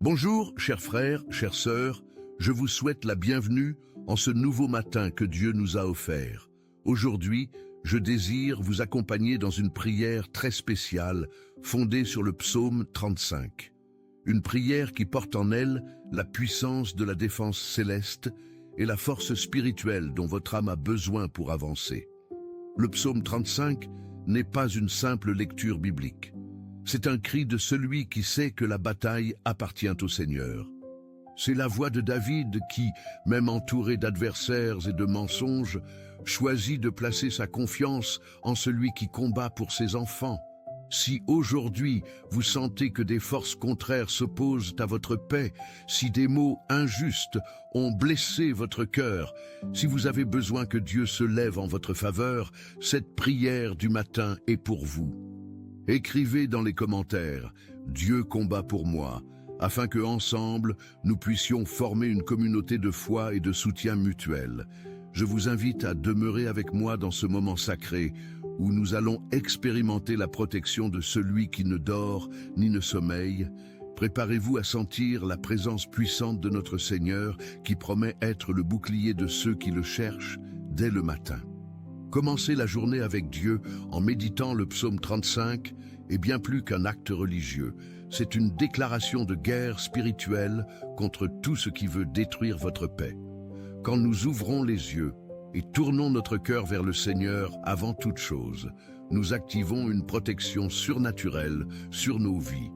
Bonjour, chers frères, chères sœurs, je vous souhaite la bienvenue en ce nouveau matin que Dieu nous a offert. Aujourd'hui, je désire vous accompagner dans une prière très spéciale fondée sur le psaume 35. Une prière qui porte en elle la puissance de la défense céleste et la force spirituelle dont votre âme a besoin pour avancer. Le psaume 35 n'est pas une simple lecture biblique. C'est un cri de celui qui sait que la bataille appartient au Seigneur. C'est la voix de David qui, même entouré d'adversaires et de mensonges, choisit de placer sa confiance en celui qui combat pour ses enfants. Si aujourd'hui vous sentez que des forces contraires s'opposent à votre paix, si des mots injustes ont blessé votre cœur, si vous avez besoin que Dieu se lève en votre faveur, cette prière du matin est pour vous. Écrivez dans les commentaires « Dieu combat pour moi » afin que, ensemble, nous puissions former une communauté de foi et de soutien mutuel. Je vous invite à demeurer avec moi dans ce moment sacré où nous allons expérimenter la protection de celui qui ne dort ni ne sommeille. Préparez-vous à sentir la présence puissante de notre Seigneur qui promet être le bouclier de ceux qui le cherchent dès le matin. Commencer la journée avec Dieu en méditant le psaume 35 est bien plus qu'un acte religieux. C'est une déclaration de guerre spirituelle contre tout ce qui veut détruire votre paix. Quand nous ouvrons les yeux et tournons notre cœur vers le Seigneur avant toute chose, nous activons une protection surnaturelle sur nos vies.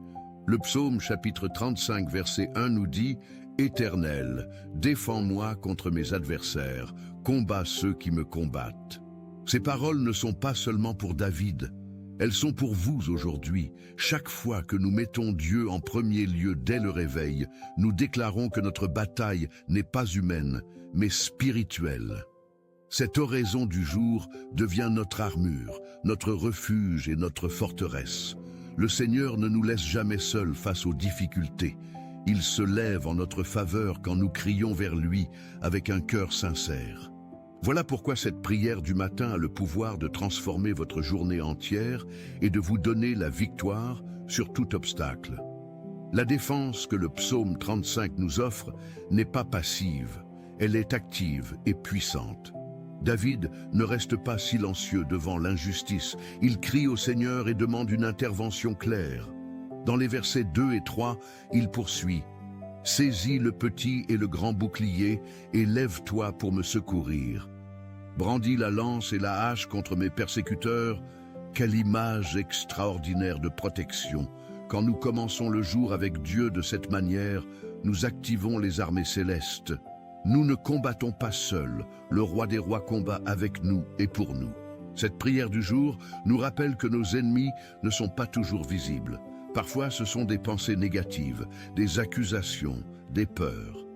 Le psaume chapitre 35 verset 1 nous dit « Éternel, défends-moi contre mes adversaires, combats ceux qui me combattent ». Ces paroles ne sont pas seulement pour David, elles sont pour vous aujourd'hui. Chaque fois que nous mettons Dieu en premier lieu dès le réveil, nous déclarons que notre bataille n'est pas humaine, mais spirituelle. Cette oraison du jour devient notre armure, notre refuge et notre forteresse. Le Seigneur ne nous laisse jamais seuls face aux difficultés. Il se lève en notre faveur quand nous crions vers lui avec un cœur sincère. Voilà pourquoi cette prière du matin a le pouvoir de transformer votre journée entière et de vous donner la victoire sur tout obstacle. La défense que le psaume 35 nous offre n'est pas passive, elle est active et puissante. David ne reste pas silencieux devant l'injustice, il crie au Seigneur et demande une intervention claire. Dans les versets 2 et 3, il poursuit « Saisis le petit et le grand bouclier et lève-toi pour me secourir. Brandis la lance et la hache contre mes persécuteurs. Quelle image extraordinaire de protection. Quand nous commençons le jour avec Dieu de cette manière, nous activons les armées célestes. Nous ne combattons pas seuls, le roi des rois combat avec nous et pour nous. Cette prière du jour nous rappelle que nos ennemis ne sont pas toujours visibles. Parfois, ce sont des pensées négatives, des accusations, des peurs.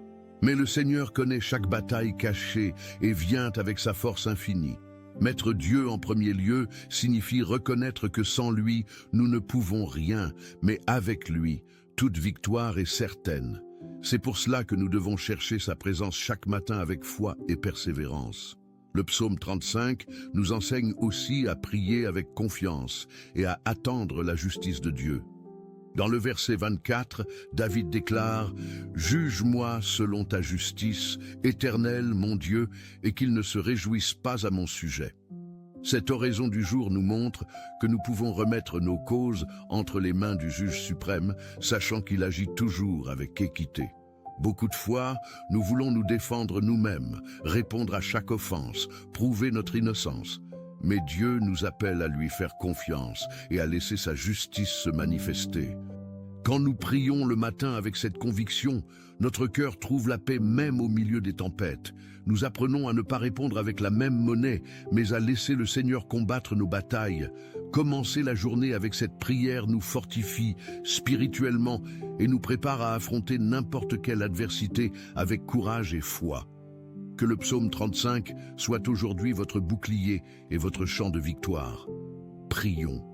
Mais le Seigneur connaît chaque bataille cachée et vient avec sa force infinie. Mettre Dieu en premier lieu signifie reconnaître que sans lui, nous ne pouvons rien, mais avec lui, toute victoire est certaine. C'est pour cela que nous devons chercher sa présence chaque matin avec foi et persévérance. Le psaume 35 nous enseigne aussi à prier avec confiance et à attendre la justice de Dieu. Dans le verset 24, David déclare « Juge-moi selon ta justice, Éternel, mon Dieu, et qu'il ne se réjouisse pas à mon sujet. » Cette oraison du jour nous montre que nous pouvons remettre nos causes entre les mains du juge suprême, sachant qu'il agit toujours avec équité. Beaucoup de fois, nous voulons nous défendre nous-mêmes, répondre à chaque offense, prouver notre innocence. Mais Dieu nous appelle à lui faire confiance et à laisser sa justice se manifester. Quand nous prions le matin avec cette conviction, notre cœur trouve la paix même au milieu des tempêtes. Nous apprenons à ne pas répondre avec la même monnaie, mais à laisser le Seigneur combattre nos batailles. Commencer la journée avec cette prière nous fortifie spirituellement et nous prépare à affronter n'importe quelle adversité avec courage et foi. Que le psaume 35 soit aujourd'hui votre bouclier et votre chant de victoire. Prions.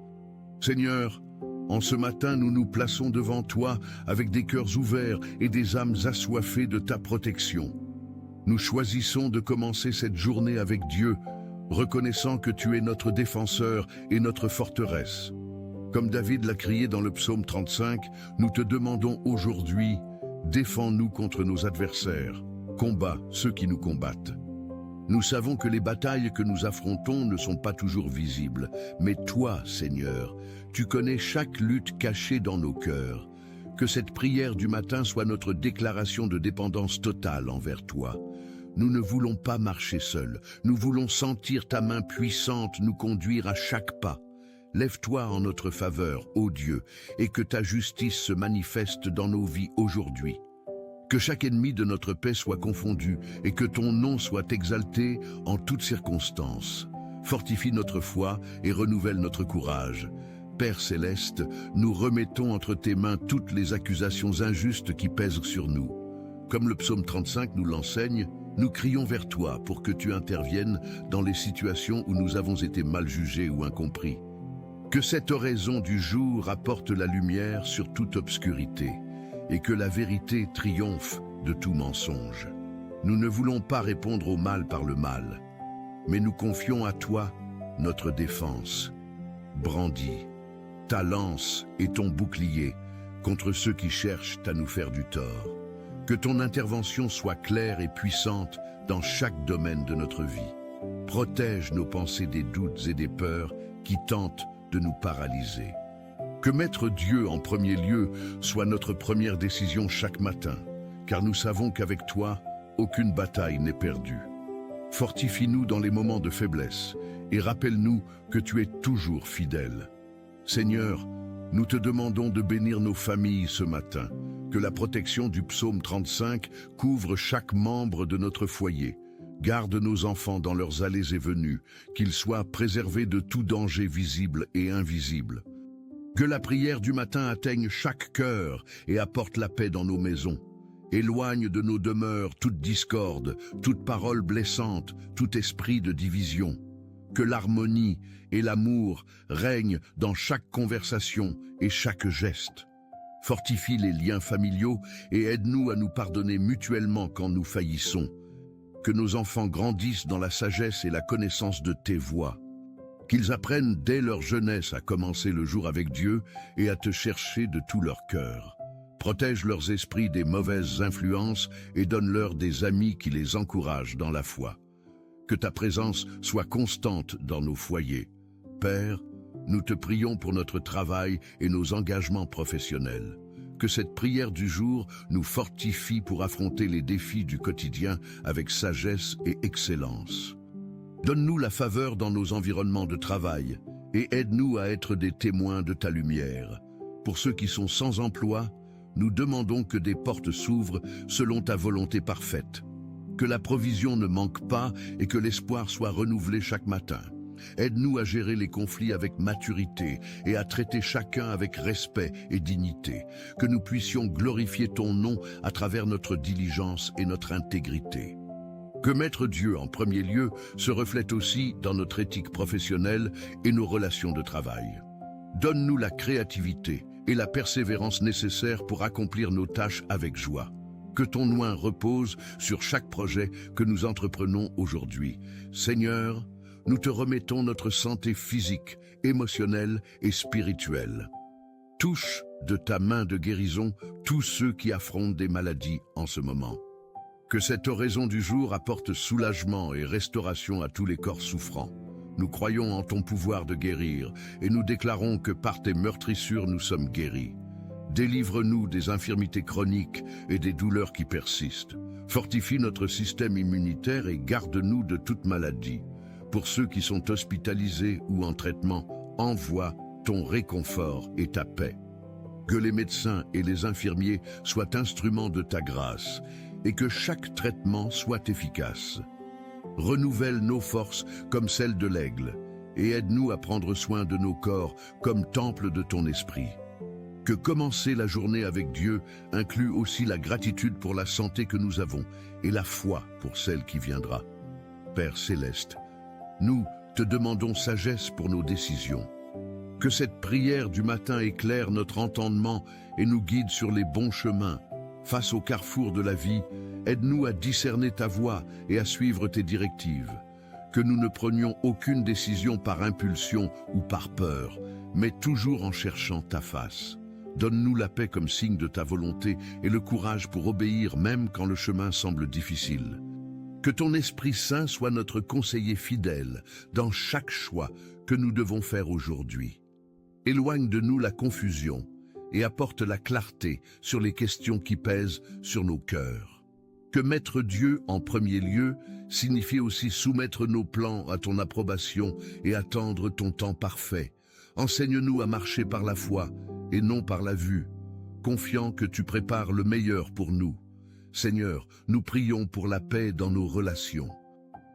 Seigneur, en ce matin, nous nous plaçons devant toi avec des cœurs ouverts et des âmes assoiffées de ta protection. Nous choisissons de commencer cette journée avec Dieu, reconnaissant que tu es notre défenseur et notre forteresse. Comme David l'a crié dans le psaume 35, nous te demandons aujourd'hui, défends-nous contre nos adversaires, combat ceux qui nous combattent. Nous savons que les batailles que nous affrontons ne sont pas toujours visibles, mais toi, Seigneur, tu connais chaque lutte cachée dans nos cœurs. Que cette prière du matin soit notre déclaration de dépendance totale envers toi. Nous ne voulons pas marcher seuls, nous voulons sentir ta main puissante nous conduire à chaque pas. Lève-toi en notre faveur, ô Dieu, et que ta justice se manifeste dans nos vies aujourd'hui. Que chaque ennemi de notre paix soit confondu et que ton nom soit exalté en toutes circonstances. Fortifie notre foi et renouvelle notre courage. Père céleste, nous remettons entre tes mains toutes les accusations injustes qui pèsent sur nous. Comme le psaume 35 nous l'enseigne, nous crions vers toi pour que tu interviennes dans les situations où nous avons été mal jugés ou incompris. Que cette oraison du jour apporte la lumière sur toute obscurité et que la vérité triomphe de tout mensonge. Nous ne voulons pas répondre au mal par le mal, mais nous confions à toi notre défense. Brandis ta lance et ton bouclier contre ceux qui cherchent à nous faire du tort. Que ton intervention soit claire et puissante dans chaque domaine de notre vie. Protège nos pensées des doutes et des peurs qui tentent de nous paralyser. Que mettre Dieu en premier lieu soit notre première décision chaque matin, car nous savons qu'avec toi, aucune bataille n'est perdue. Fortifie-nous dans les moments de faiblesse et rappelle-nous que tu es toujours fidèle. Seigneur, nous te demandons de bénir nos familles ce matin, que la protection du psaume 35 couvre chaque membre de notre foyer. Garde nos enfants dans leurs allées et venues, qu'ils soient préservés de tout danger visible et invisible. Que la prière du matin atteigne chaque cœur et apporte la paix dans nos maisons. Éloigne de nos demeures toute discorde, toute parole blessante, tout esprit de division. Que l'harmonie et l'amour règnent dans chaque conversation et chaque geste. Fortifie les liens familiaux et aide-nous à nous pardonner mutuellement quand nous faillissons. Que nos enfants grandissent dans la sagesse et la connaissance de tes voies. Qu'ils apprennent dès leur jeunesse à commencer le jour avec Dieu et à te chercher de tout leur cœur. Protège leurs esprits des mauvaises influences et donne-leur des amis qui les encouragent dans la foi. Que ta présence soit constante dans nos foyers. Père, nous te prions pour notre travail et nos engagements professionnels. Que cette prière du jour nous fortifie pour affronter les défis du quotidien avec sagesse et excellence. Donne-nous la faveur dans nos environnements de travail et aide-nous à être des témoins de ta lumière. Pour ceux qui sont sans emploi, nous demandons que des portes s'ouvrent selon ta volonté parfaite. Que la provision ne manque pas et que l'espoir soit renouvelé chaque matin. Aide-nous à gérer les conflits avec maturité et à traiter chacun avec respect et dignité. Que nous puissions glorifier ton nom à travers notre diligence et notre intégrité. Que mettre Dieu en premier lieu se reflète aussi dans notre éthique professionnelle et nos relations de travail. Donne-nous la créativité et la persévérance nécessaires pour accomplir nos tâches avec joie. Que ton oint repose sur chaque projet que nous entreprenons aujourd'hui. Seigneur, nous te remettons notre santé physique, émotionnelle et spirituelle. Touche de ta main de guérison tous ceux qui affrontent des maladies en ce moment. Que cette oraison du jour apporte soulagement et restauration à tous les corps souffrants. Nous croyons en ton pouvoir de guérir et nous déclarons que par tes meurtrissures nous sommes guéris. Délivre-nous des infirmités chroniques et des douleurs qui persistent. Fortifie notre système immunitaire et garde-nous de toute maladie. Pour ceux qui sont hospitalisés ou en traitement, envoie ton réconfort et ta paix. Que les médecins et les infirmiers soient instruments de ta grâce et que chaque traitement soit efficace. Renouvelle nos forces comme celles de l'aigle et aide-nous à prendre soin de nos corps comme temple de ton esprit. Que commencer la journée avec Dieu inclut aussi la gratitude pour la santé que nous avons et la foi pour celle qui viendra. Père céleste, nous te demandons sagesse pour nos décisions. Que cette prière du matin éclaire notre entendement et nous guide sur les bons chemins. Face au carrefour de la vie, aide-nous à discerner ta voie et à suivre tes directives. Que nous ne prenions aucune décision par impulsion ou par peur, mais toujours en cherchant ta face. Donne-nous la paix comme signe de ta volonté et le courage pour obéir même quand le chemin semble difficile. Que ton Esprit Saint soit notre conseiller fidèle dans chaque choix que nous devons faire aujourd'hui. Éloigne de nous la confusion et apporte la clarté sur les questions qui pèsent sur nos cœurs. Que mettre Dieu en premier lieu signifie aussi soumettre nos plans à ton approbation et attendre ton temps parfait. Enseigne-nous à marcher par la foi et non par la vue, confiant que tu prépares le meilleur pour nous. Seigneur, nous prions pour la paix dans nos relations.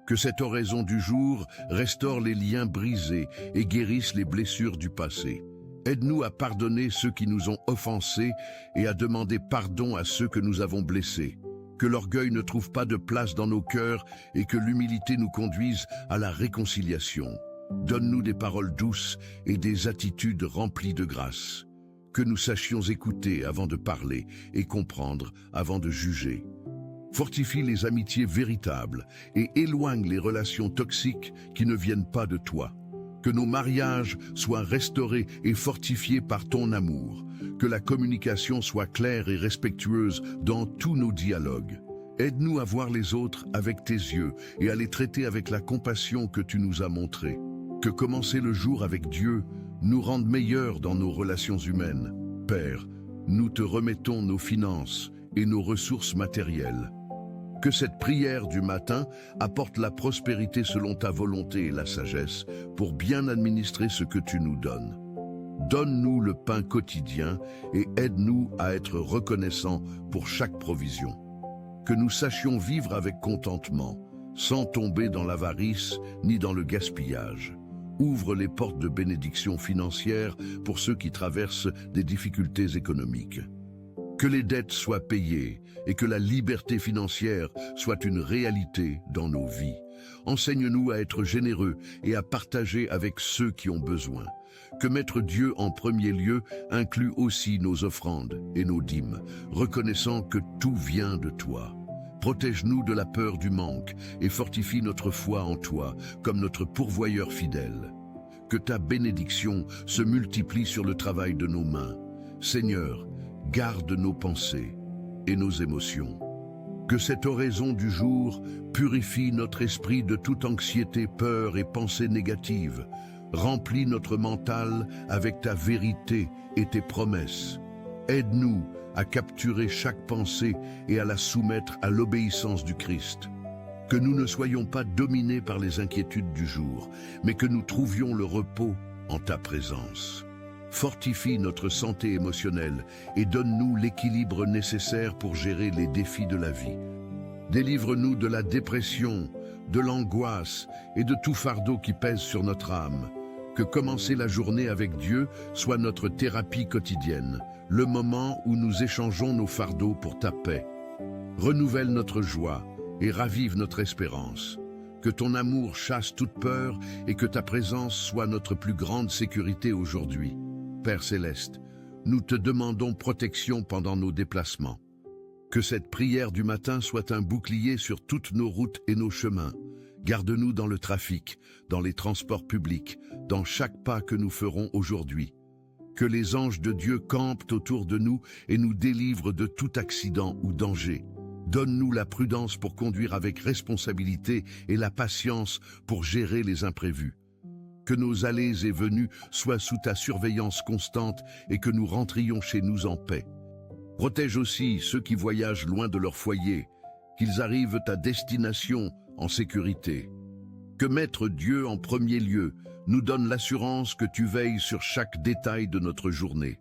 Que cette oraison du jour restaure les liens brisés et guérisse les blessures du passé. Aide-nous à pardonner ceux qui nous ont offensés et à demander pardon à ceux que nous avons blessés. Que l'orgueil ne trouve pas de place dans nos cœurs et que l'humilité nous conduise à la réconciliation. Donne-nous des paroles douces et des attitudes remplies de grâce. Que nous sachions écouter avant de parler et comprendre avant de juger. Fortifie les amitiés véritables et éloigne les relations toxiques qui ne viennent pas de toi. Que nos mariages soient restaurés et fortifiés par ton amour. Que la communication soit claire et respectueuse dans tous nos dialogues. Aide-nous à voir les autres avec tes yeux et à les traiter avec la compassion que tu nous as montrée. Que commencer le jour avec Dieu nous rende meilleurs dans nos relations humaines. Père, nous te remettons nos finances et nos ressources matérielles. Que cette prière du matin apporte la prospérité selon ta volonté et la sagesse pour bien administrer ce que tu nous donnes. Donne-nous le pain quotidien et aide-nous à être reconnaissants pour chaque provision. Que nous sachions vivre avec contentement, sans tomber dans l'avarice ni dans le gaspillage. Ouvre les portes de bénédiction financière pour ceux qui traversent des difficultés économiques. Que les dettes soient payées et que la liberté financière soit une réalité dans nos vies. Enseigne-nous à être généreux et à partager avec ceux qui ont besoin. Que mettre Dieu en premier lieu inclut aussi nos offrandes et nos dîmes, reconnaissant que tout vient de toi. Protège-nous de la peur du manque et fortifie notre foi en toi comme notre pourvoyeur fidèle. Que ta bénédiction se multiplie sur le travail de nos mains. Seigneur, garde nos pensées et nos émotions. Que cette oraison du jour purifie notre esprit de toute anxiété, peur et pensée négative. Remplis notre mental avec ta vérité et tes promesses. Aide-nous à capturer chaque pensée et à la soumettre à l'obéissance du Christ. Que nous ne soyons pas dominés par les inquiétudes du jour, mais que nous trouvions le repos en ta présence. Fortifie notre santé émotionnelle et donne-nous l'équilibre nécessaire pour gérer les défis de la vie. Délivre-nous de la dépression, de l'angoisse et de tout fardeau qui pèse sur notre âme. Que commencer la journée avec Dieu soit notre thérapie quotidienne, le moment où nous échangeons nos fardeaux pour ta paix. Renouvelle notre joie et ravive notre espérance. Que ton amour chasse toute peur et que ta présence soit notre plus grande sécurité aujourd'hui. Père Céleste, nous te demandons protection pendant nos déplacements. Que cette prière du matin soit un bouclier sur toutes nos routes et nos chemins. Garde-nous dans le trafic, dans les transports publics, dans chaque pas que nous ferons aujourd'hui. Que les anges de Dieu campent autour de nous et nous délivrent de tout accident ou danger. Donne-nous la prudence pour conduire avec responsabilité et la patience pour gérer les imprévus. Que nos allées et venues soient sous ta surveillance constante et que nous rentrions chez nous en paix. Protège aussi ceux qui voyagent loin de leur foyer, qu'ils arrivent à destination en sécurité. Que mettre Dieu en premier lieu nous donne l'assurance que tu veilles sur chaque détail de notre journée.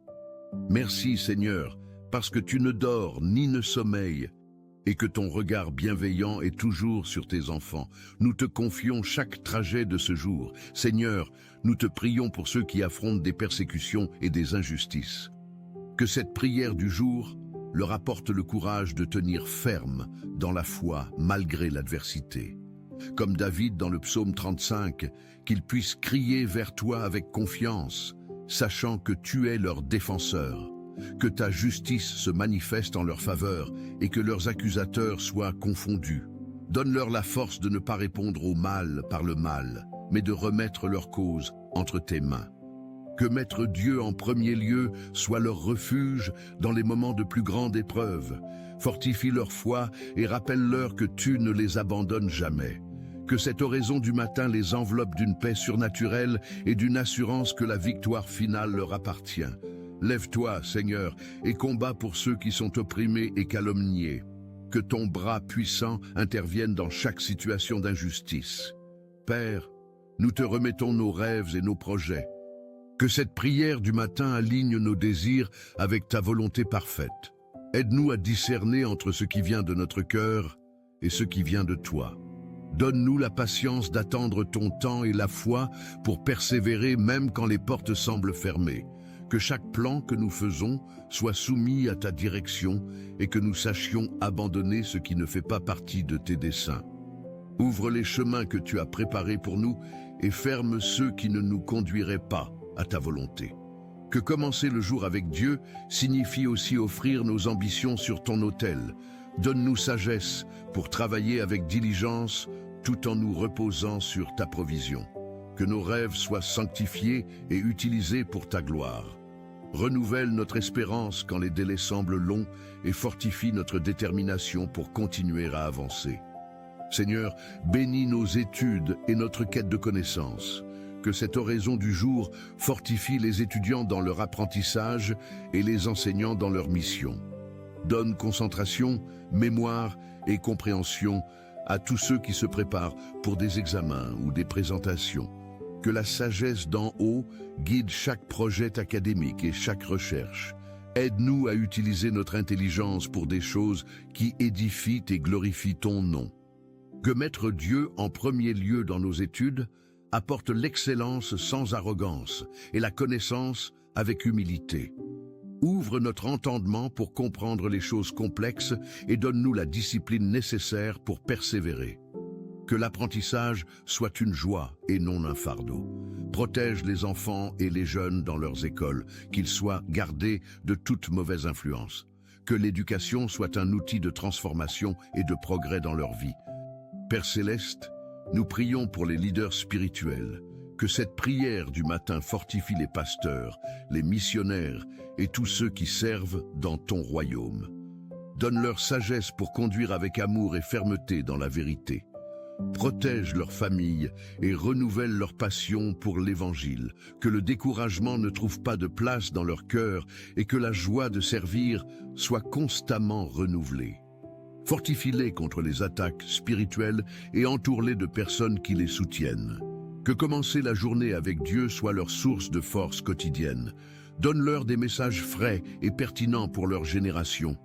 Merci Seigneur, parce que tu ne dors ni ne sommeilles, et que ton regard bienveillant est toujours sur tes enfants. Nous te confions chaque trajet de ce jour. Seigneur, nous te prions pour ceux qui affrontent des persécutions et des injustices. Que cette prière du jour leur apporte le courage de tenir ferme dans la foi malgré l'adversité. Comme David dans le psaume 35, qu'ils puissent crier vers toi avec confiance, sachant que tu es leur défenseur. Que ta justice se manifeste en leur faveur et que leurs accusateurs soient confondus. Donne-leur la force de ne pas répondre au mal par le mal, mais de remettre leur cause entre tes mains. Que mettre Dieu en premier lieu soit leur refuge dans les moments de plus grande épreuve. Fortifie leur foi et rappelle-leur que tu ne les abandonnes jamais. Que cette oraison du matin les enveloppe d'une paix surnaturelle et d'une assurance que la victoire finale leur appartient. Lève-toi, Seigneur, et combat pour ceux qui sont opprimés et calomniés. Que ton bras puissant intervienne dans chaque situation d'injustice. Père, nous te remettons nos rêves et nos projets. Que cette prière du matin aligne nos désirs avec ta volonté parfaite. Aide-nous à discerner entre ce qui vient de notre cœur et ce qui vient de toi. Donne-nous la patience d'attendre ton temps et la foi pour persévérer même quand les portes semblent fermées. Que chaque plan que nous faisons soit soumis à ta direction et que nous sachions abandonner ce qui ne fait pas partie de tes desseins. Ouvre les chemins que tu as préparés pour nous et ferme ceux qui ne nous conduiraient pas à ta volonté. Que commencer le jour avec Dieu signifie aussi offrir nos ambitions sur ton autel. Donne-nous sagesse pour travailler avec diligence tout en nous reposant sur ta provision. Que nos rêves soient sanctifiés et utilisés pour ta gloire. Renouvelle notre espérance quand les délais semblent longs et fortifie notre détermination pour continuer à avancer. Seigneur, bénis nos études et notre quête de connaissances. Que cette oraison du jour fortifie les étudiants dans leur apprentissage et les enseignants dans leur mission. Donne concentration, mémoire et compréhension à tous ceux qui se préparent pour des examens ou des présentations. Que la sagesse d'en haut guide chaque projet académique et chaque recherche. Aide-nous à utiliser notre intelligence pour des choses qui édifient et glorifient ton nom. Que mettre Dieu en premier lieu dans nos études apporte l'excellence sans arrogance et la connaissance avec humilité. Ouvre notre entendement pour comprendre les choses complexes et donne-nous la discipline nécessaire pour persévérer. Que l'apprentissage soit une joie et non un fardeau. Protège les enfants et les jeunes dans leurs écoles, qu'ils soient gardés de toute mauvaise influence. Que l'éducation soit un outil de transformation et de progrès dans leur vie. Père Céleste, nous prions pour les leaders spirituels. Que cette prière du matin fortifie les pasteurs, les missionnaires et tous ceux qui servent dans ton royaume. Donne-leur sagesse pour conduire avec amour et fermeté dans la vérité. Protège leurs familles et renouvelle leur passion pour l'Évangile. Que le découragement ne trouve pas de place dans leur cœur et que la joie de servir soit constamment renouvelée. Fortifie-les contre les attaques spirituelles et entoure-les de personnes qui les soutiennent. Que commencer la journée avec Dieu soit leur source de force quotidienne. Donne-leur des messages frais et pertinents pour leur génération.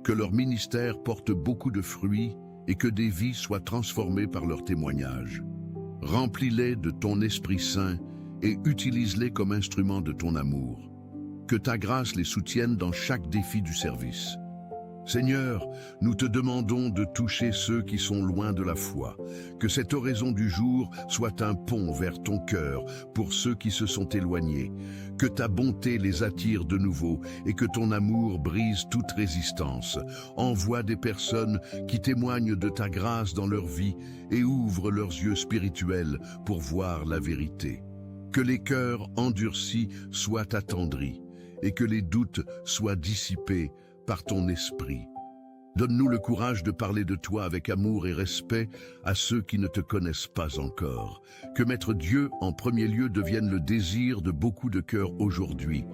Que leur ministère porte beaucoup de fruits et que des vies soient transformées par leur témoignage. Remplis-les de ton Esprit Saint et utilise-les comme instruments de ton amour. Que ta grâce les soutienne dans chaque défi du service. Seigneur, nous te demandons de toucher ceux qui sont loin de la foi. Que cette oraison du jour soit un pont vers ton cœur pour ceux qui se sont éloignés. Que ta bonté les attire de nouveau et que ton amour brise toute résistance. Envoie des personnes qui témoignent de ta grâce dans leur vie et ouvre leurs yeux spirituels pour voir la vérité. Que les cœurs endurcis soient attendris et que les doutes soient dissipés par ton esprit. Donne-nous le courage de parler de toi avec amour et respect à ceux qui ne te connaissent pas encore. Que mettre Dieu en premier lieu devienne le désir de beaucoup de cœurs aujourd'hui.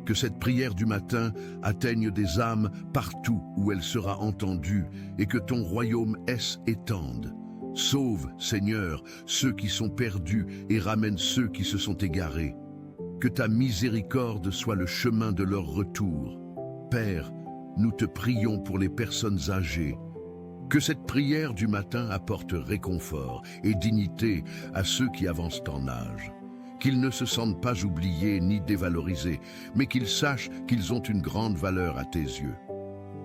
Que cette prière du matin atteigne des âmes partout où elle sera entendue et que ton royaume s'étende. Sauve, Seigneur, ceux qui sont perdus et ramène ceux qui se sont égarés. Que ta miséricorde soit le chemin de leur retour. Père, nous te prions pour les personnes âgées. Que cette prière du matin apporte réconfort et dignité à ceux qui avancent en âge. Qu'ils ne se sentent pas oubliés ni dévalorisés, mais qu'ils sachent qu'ils ont une grande valeur à tes yeux.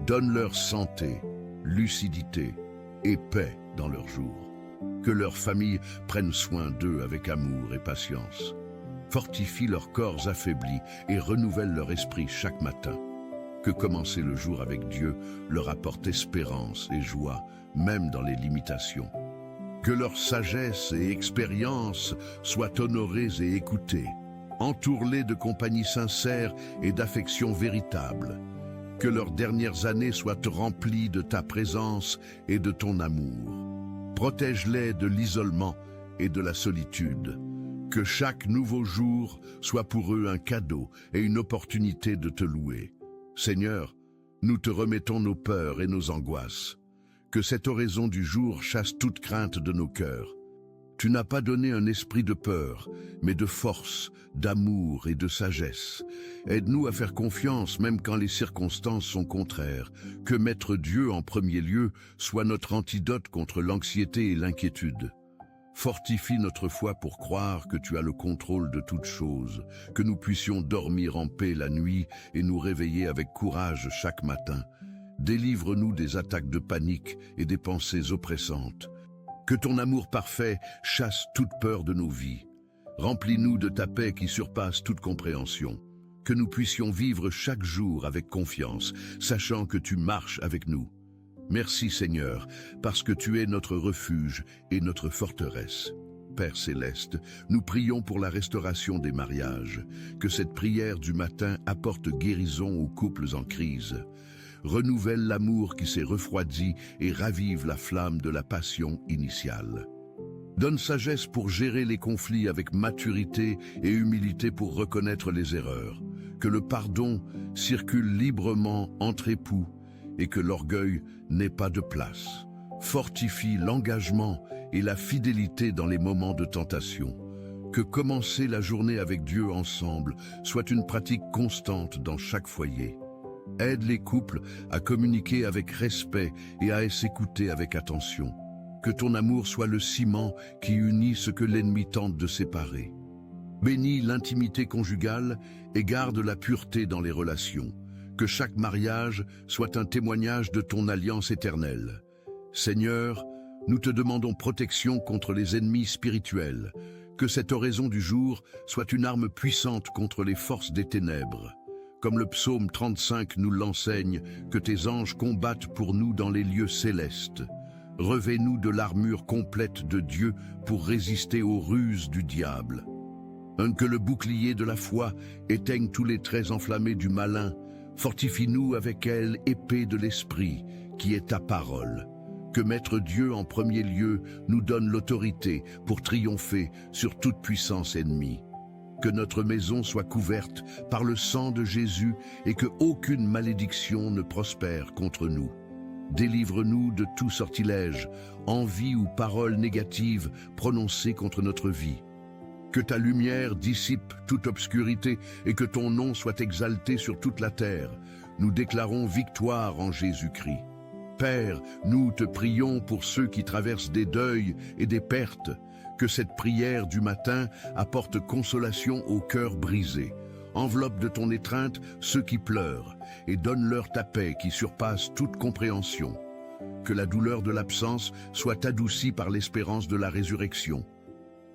Donne-leur santé, lucidité et paix dans leurs jours. Que leurs familles prennent soin d'eux avec amour et patience. Fortifie leurs corps affaiblis et renouvelle leur esprit chaque matin. Que commencer le jour avec Dieu leur apporte espérance et joie, même dans les limitations. Que leur sagesse et expérience soient honorées et écoutées. Entoure-les de compagnie sincère et d'affection véritable. Que leurs dernières années soient remplies de ta présence et de ton amour. Protège-les de l'isolement et de la solitude. Que chaque nouveau jour soit pour eux un cadeau et une opportunité de te louer. Seigneur, nous te remettons nos peurs et nos angoisses. Que cette oraison du jour chasse toute crainte de nos cœurs. Tu n'as pas donné un esprit de peur, mais de force, d'amour et de sagesse. Aide-nous à faire confiance même quand les circonstances sont contraires. Que mettre Dieu en premier lieu soit notre antidote contre l'anxiété et l'inquiétude. Fortifie notre foi pour croire que tu as le contrôle de toutes choses, que nous puissions dormir en paix la nuit et nous réveiller avec courage chaque matin. Délivre-nous des attaques de panique et des pensées oppressantes. Que ton amour parfait chasse toute peur de nos vies. Remplis-nous de ta paix qui surpasse toute compréhension. Que nous puissions vivre chaque jour avec confiance, sachant que tu marches avec nous. Merci Seigneur, parce que tu es notre refuge et notre forteresse. Père céleste, nous prions pour la restauration des mariages. Que cette prière du matin apporte guérison aux couples en crise. Renouvelle l'amour qui s'est refroidi et ravive la flamme de la passion initiale. Donne sagesse pour gérer les conflits avec maturité et humilité pour reconnaître les erreurs. Que le pardon circule librement entre époux et que l'orgueil n'ait pas de place. Fortifie l'engagement et la fidélité dans les moments de tentation. Que commencer la journée avec Dieu ensemble soit une pratique constante dans chaque foyer. Aide les couples à communiquer avec respect et à s'écouter avec attention. Que ton amour soit le ciment qui unit ce que l'ennemi tente de séparer. Bénis l'intimité conjugale et garde la pureté dans les relations. Que chaque mariage soit un témoignage de ton alliance éternelle. Seigneur, nous te demandons protection contre les ennemis spirituels. Que cette oraison du jour soit une arme puissante contre les forces des ténèbres. Comme le psaume 35 nous l'enseigne, que tes anges combattent pour nous dans les lieux célestes. Revêt-nous de l'armure complète de Dieu pour résister aux ruses du diable. Que le bouclier de la foi éteigne tous les traits enflammés du malin. Fortifie-nous avec elle, épée de l'esprit, qui est ta parole. Que mettre Dieu en premier lieu nous donne l'autorité pour triompher sur toute puissance ennemie. Que notre maison soit couverte par le sang de Jésus et que aucune malédiction ne prospère contre nous. Délivre-nous de tout sortilège, envie ou parole négative prononcée contre notre vie. Que ta lumière dissipe toute obscurité et que ton nom soit exalté sur toute la terre. Nous déclarons victoire en Jésus-Christ. Père, nous te prions pour ceux qui traversent des deuils et des pertes. Que cette prière du matin apporte consolation au cœur brisé. Enveloppe de ton étreinte ceux qui pleurent et donne-leur ta paix qui surpasse toute compréhension. Que la douleur de l'absence soit adoucie par l'espérance de la résurrection.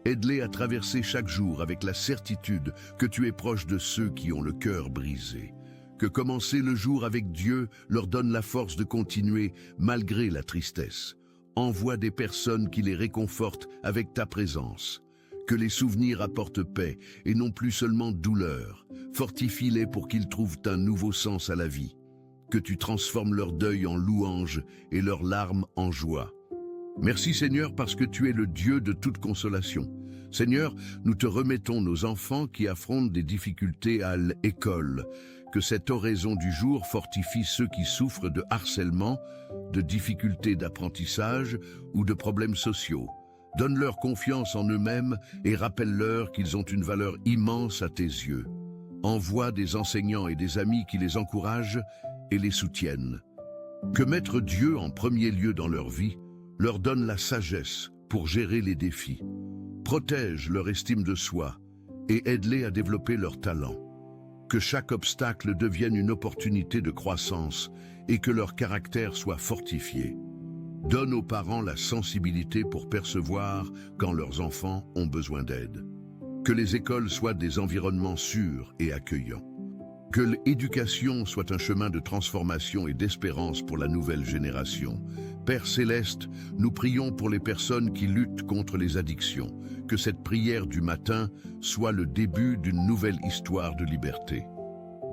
Aide-les à traverser chaque jour avec la certitude que tu es proche de ceux qui ont le cœur brisé. Que commencer le jour avec Dieu leur donne la force de continuer malgré la tristesse. Envoie des personnes qui les réconfortent avec ta présence. Que les souvenirs apportent paix et non plus seulement douleur. Fortifie-les pour qu'ils trouvent un nouveau sens à la vie. Que tu transformes leur deuil en louange et leurs larmes en joie. Merci Seigneur parce que tu es le Dieu de toute consolation. Seigneur, nous te remettons nos enfants qui affrontent des difficultés à l'école. Que cette oraison du jour fortifie ceux qui souffrent de harcèlement, de difficultés d'apprentissage ou de problèmes sociaux. Donne-leur confiance en eux-mêmes et rappelle-leur qu'ils ont une valeur immense à tes yeux. Envoie des enseignants et des amis qui les encouragent et les soutiennent. Que mettre Dieu en premier lieu dans leur vie leur donne la sagesse pour gérer les défis. Protège leur estime de soi et aide-les à développer leurs talents. Que chaque obstacle devienne une opportunité de croissance et que leur caractère soit fortifié. Donne aux parents la sensibilité pour percevoir quand leurs enfants ont besoin d'aide. Que les écoles soient des environnements sûrs et accueillants. Que l'éducation soit un chemin de transformation et d'espérance pour la nouvelle génération. Père Céleste, nous prions pour les personnes qui luttent contre les addictions. Que cette prière du matin soit le début d'une nouvelle histoire de liberté.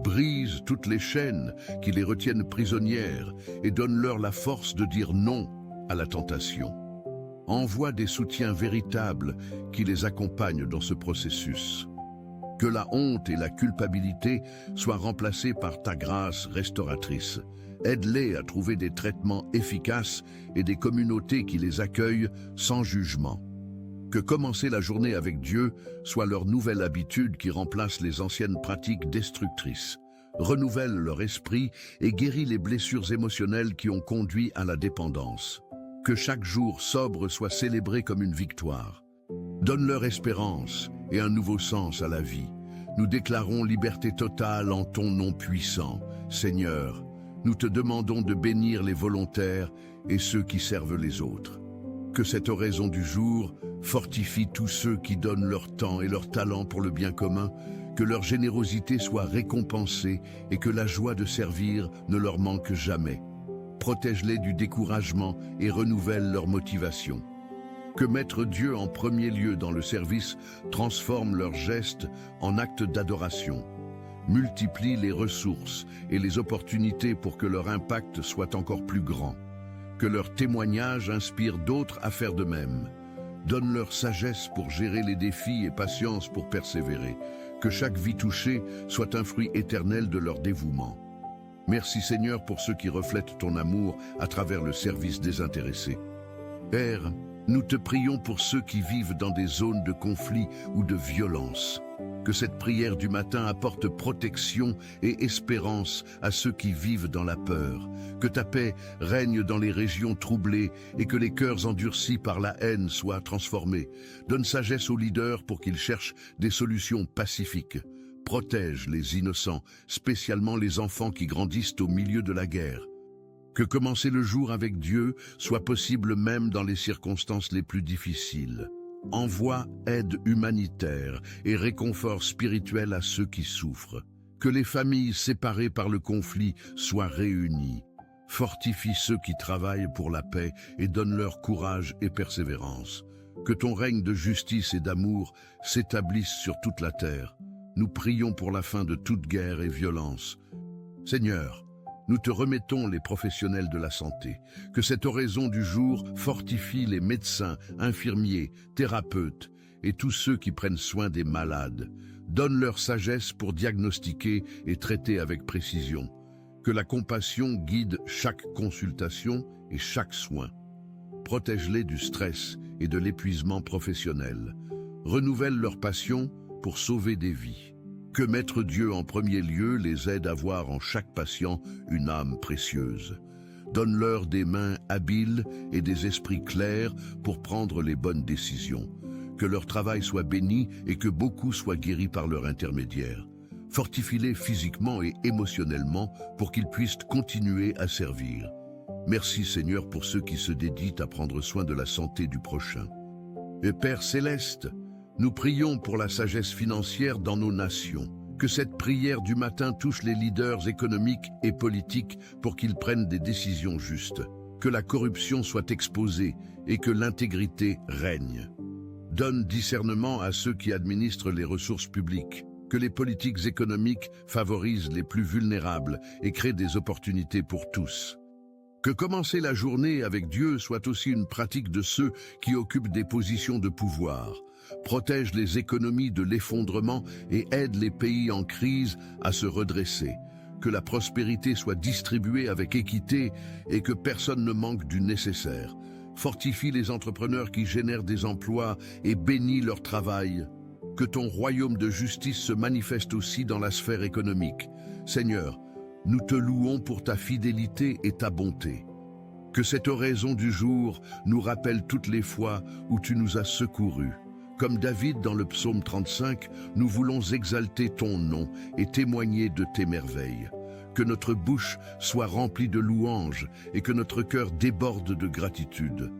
Brise toutes les chaînes qui les retiennent prisonnières et donne-leur la force de dire non à la tentation. Envoie des soutiens véritables qui les accompagnent dans ce processus. Que la honte et la culpabilité soient remplacées par ta grâce restauratrice. Aide-les à trouver des traitements efficaces et des communautés qui les accueillent sans jugement. Que commencer la journée avec Dieu soit leur nouvelle habitude qui remplace les anciennes pratiques destructrices. Renouvelle leur esprit et guérit les blessures émotionnelles qui ont conduit à la dépendance. Que chaque jour sobre soit célébré comme une victoire. Donne-leur espérance et un nouveau sens à la vie. Nous déclarons liberté totale en ton nom puissant. Seigneur, nous te demandons de bénir les volontaires et ceux qui servent les autres. Que cette oraison du jour fortifie tous ceux qui donnent leur temps et leur talent pour le bien commun, que leur générosité soit récompensée et que la joie de servir ne leur manque jamais. Protège-les du découragement et renouvelle leur motivation. Que mettre Dieu en premier lieu dans le service transforme leurs gestes en actes d'adoration. Multiplie les ressources et les opportunités pour que leur impact soit encore plus grand. Que leur témoignage inspire d'autres à faire de même. Donne-leur sagesse pour gérer les défis et patience pour persévérer. Que chaque vie touchée soit un fruit éternel de leur dévouement. Merci Seigneur pour ceux qui reflètent ton amour à travers le service désintéressé. Père, nous te prions pour ceux qui vivent dans des zones de conflit ou de violence. Que cette prière du matin apporte protection et espérance à ceux qui vivent dans la peur. Que ta paix règne dans les régions troublées et que les cœurs endurcis par la haine soient transformés. Donne sagesse aux leaders pour qu'ils cherchent des solutions pacifiques. Protège les innocents, spécialement les enfants qui grandissent au milieu de la guerre. Que commencer le jour avec Dieu soit possible même dans les circonstances les plus difficiles. Envoie aide humanitaire et réconfort spirituel à ceux qui souffrent. Que les familles séparées par le conflit soient réunies. Fortifie ceux qui travaillent pour la paix et donne leur courage et persévérance. Que ton règne de justice et d'amour s'établisse sur toute la terre. Nous prions pour la fin de toute guerre et violence. Seigneur, nous te remettons les professionnels de la santé. Que cette oraison du jour fortifie les médecins, infirmiers, thérapeutes et tous ceux qui prennent soin des malades. Donne leur sagesse pour diagnostiquer et traiter avec précision. Que la compassion guide chaque consultation et chaque soin. Protège-les du stress et de l'épuisement professionnel. Renouvelle leur passion pour sauver des vies. Que mettre Dieu en premier lieu les aide à voir en chaque patient une âme précieuse. Donne-leur des mains habiles et des esprits clairs pour prendre les bonnes décisions. Que leur travail soit béni et que beaucoup soient guéris par leur intermédiaire. Fortifie-les physiquement et émotionnellement pour qu'ils puissent continuer à servir. Merci Seigneur pour ceux qui se dédient à prendre soin de la santé du prochain. Et Père Céleste, nous prions pour la sagesse financière dans nos nations. Que cette prière du matin touche les leaders économiques et politiques pour qu'ils prennent des décisions justes. Que la corruption soit exposée et que l'intégrité règne. Donne discernement à ceux qui administrent les ressources publiques. Que les politiques économiques favorisent les plus vulnérables et créent des opportunités pour tous. Que commencer la journée avec Dieu soit aussi une pratique de ceux qui occupent des positions de pouvoir. Protège les économies de l'effondrement et aide les pays en crise à se redresser. Que la prospérité soit distribuée avec équité et que personne ne manque du nécessaire. Fortifie les entrepreneurs qui génèrent des emplois et bénis leur travail. Que ton royaume de justice se manifeste aussi dans la sphère économique. Seigneur, nous te louons pour ta fidélité et ta bonté. Que cette oraison du jour nous rappelle toutes les fois où tu nous as secourus. Comme David dans le psaume 35, nous voulons exalter ton nom et témoigner de tes merveilles. Que notre bouche soit remplie de louanges et que notre cœur déborde de gratitude.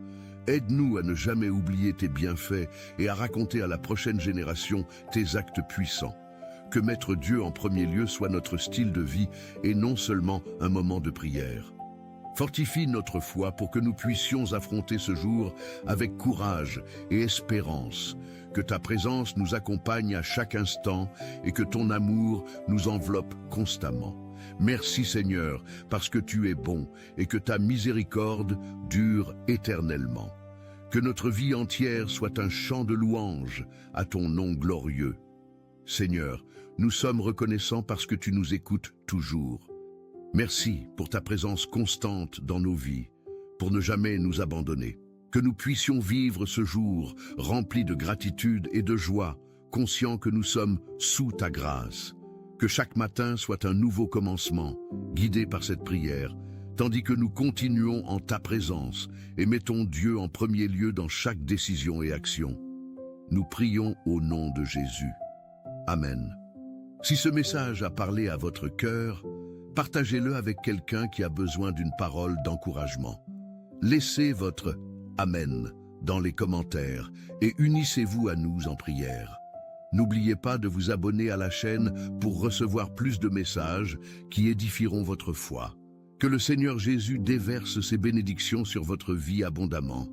Aide-nous à ne jamais oublier tes bienfaits et à raconter à la prochaine génération tes actes puissants. que mettre Dieu en premier lieu soit notre style de vie et non seulement un moment de prière. Fortifie notre foi pour que nous puissions affronter ce jour avec courage et espérance, que ta présence nous accompagne à chaque instant et que ton amour nous enveloppe constamment. Merci Seigneur, parce que tu es bon et que ta miséricorde dure éternellement. Que notre vie entière soit un chant de louange à ton nom glorieux. Seigneur, nous sommes reconnaissants parce que tu nous écoutes toujours. Merci pour ta présence constante dans nos vies, pour ne jamais nous abandonner. Que nous puissions vivre ce jour rempli de gratitude et de joie, conscients que nous sommes sous ta grâce. Que chaque matin soit un nouveau commencement, guidé par cette prière, tandis que nous continuons en ta présence et mettons Dieu en premier lieu dans chaque décision et action. Nous prions au nom de Jésus. Amen. Si ce message a parlé à votre cœur, partagez-le avec quelqu'un qui a besoin d'une parole d'encouragement. Laissez votre « Amen » dans les commentaires et unissez-vous à nous en prière. N'oubliez pas de vous abonner à la chaîne pour recevoir plus de messages qui édifieront votre foi. Que le Seigneur Jésus déverse ses bénédictions sur votre vie abondamment.